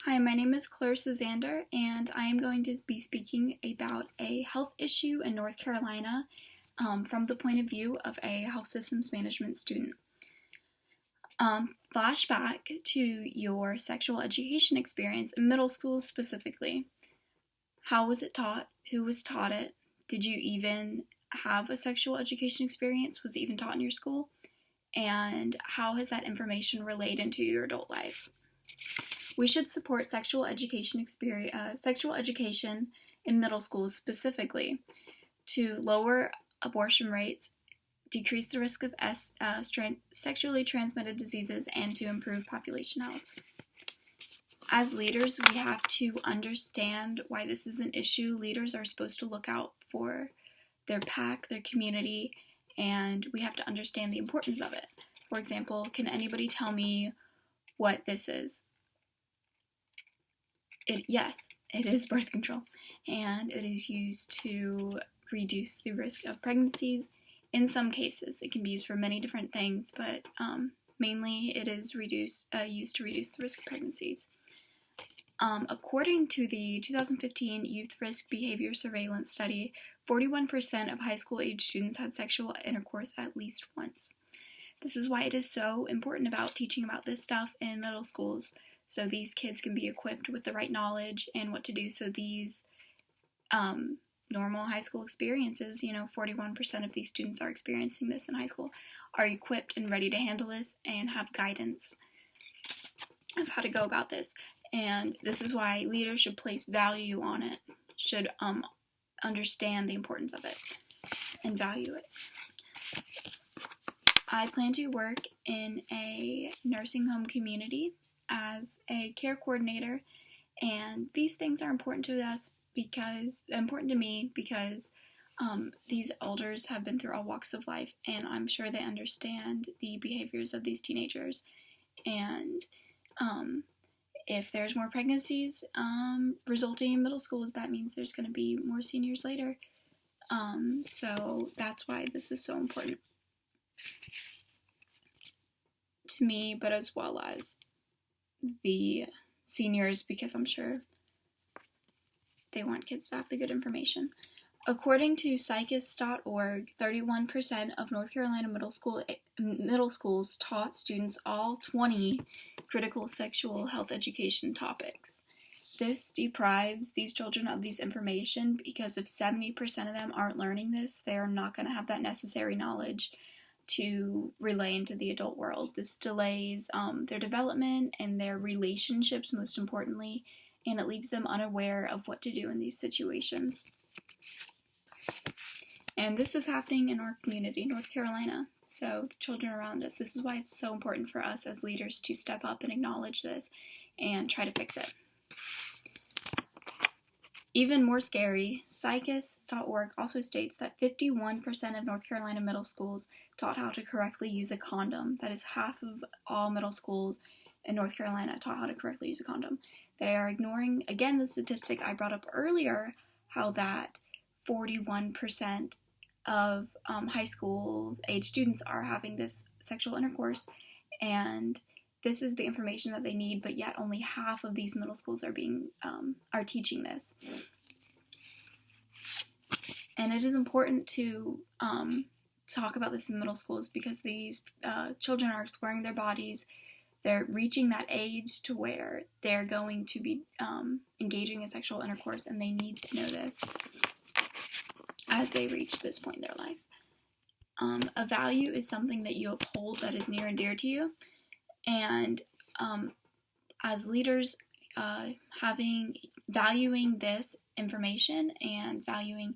Hi, my name is Clarissa Zander, and I am going to be speaking about a health issue in North Carolina from the point of view of a health systems management student. Flashback to your sexual education experience in middle school specifically. How was it taught? Who was taught it? Did you even have a sexual education experience? Was it even taught in your school? And how has that information relayed into your adult life? We should support sexual education in middle schools specifically to lower abortion rates, decrease the risk of sexually transmitted diseases, and to improve population health. As leaders, we have to understand why this is an issue. Leaders are supposed to look out for their pack, their community, and we have to understand the importance of it. For example, can anybody tell me what this is? Yes, it is birth control, and it is used to reduce the risk of pregnancies. In some cases, it can be used for many different things, but mainly it is used to reduce the risk of pregnancies. According to the 2015 Youth Risk Behavior Surveillance Study, 41% of high school age students had sexual intercourse at least once. This is why it is so important about teaching about this stuff in middle schools, so these kids can be equipped with the right knowledge and what to do. So these normal high school experiences, 41% of these students are experiencing this in high school, are equipped and ready to handle this and have guidance of how to go about this. And this is why leaders should place value on it, should understand the importance of it and value it. I plan to work in a nursing home community as a care coordinator, and these things are important to me because these elders have been through all walks of life, and I'm sure they understand the behaviors of these teenagers. And if there's more pregnancies resulting in middle schools, that means there's going to be more seniors later. So that's why this is so important to me, but as well as the seniors, because I'm sure they want kids to have the good information. According to psychus.org, 31% of North Carolina middle schools taught students all 20 critical sexual health education topics. This deprives these children of these information because if 70% of them aren't learning this, they're not going to have that necessary knowledge to relay into the adult world. This delays their development and their relationships, most importantly, and it leaves them unaware of what to do in these situations. And this is happening in our community, North Carolina, so the children around us. This is why it's so important for us as leaders to step up and acknowledge this and try to fix it. Even more scary, psychus.org also states that 51% of North Carolina middle schools taught how to correctly use a condom. That is half of all middle schools in North Carolina taught how to correctly use a condom. They are ignoring, again, the statistic I brought up earlier, how that 41% of high school age students are having this sexual intercourse, and this is the information that they need, but yet only half of these middle schools are teaching this. And it is important to talk about this in middle schools because these children are exploring their bodies. They're reaching that age to where they're going to be engaging in sexual intercourse, and they need to know this as they reach this point in their life. A value is something that you uphold that is near and dear to you. And as leaders, valuing this information and valuing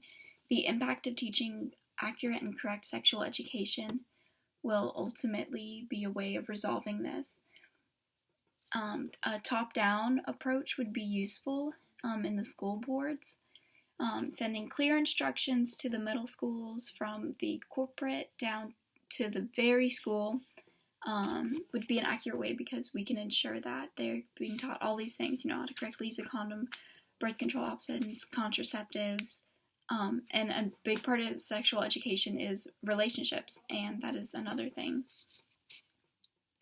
the impact of teaching accurate and correct sexual education will ultimately be a way of resolving this. A top-down approach would be useful in the school boards. Sending clear instructions to the middle schools from the corporate down to the very school would be an accurate way because we can ensure that they're being taught all these things, how to correctly use a condom, birth control options, contraceptives, and a big part of sexual education is relationships, and that is another thing.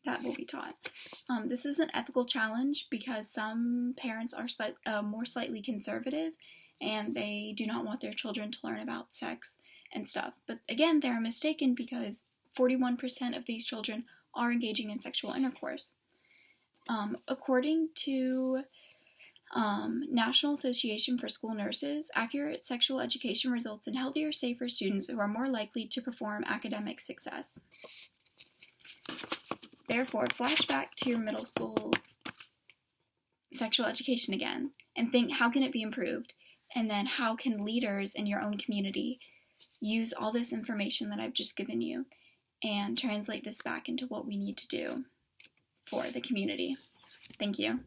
that will be taught. This is an ethical challenge because some parents are more slightly conservative and they do not want their children to learn about sex and stuff. But again, they're mistaken because 41% of these children are engaging in sexual intercourse. According to National Association for School Nurses, accurate sexual education results in healthier, safer students who are more likely to perform academic success. Therefore, flash back to your middle school sexual education again and think, how can it be improved? And then how can leaders in your own community use all this information that I've just given you and translate this back into what we need to do for the community? Thank you.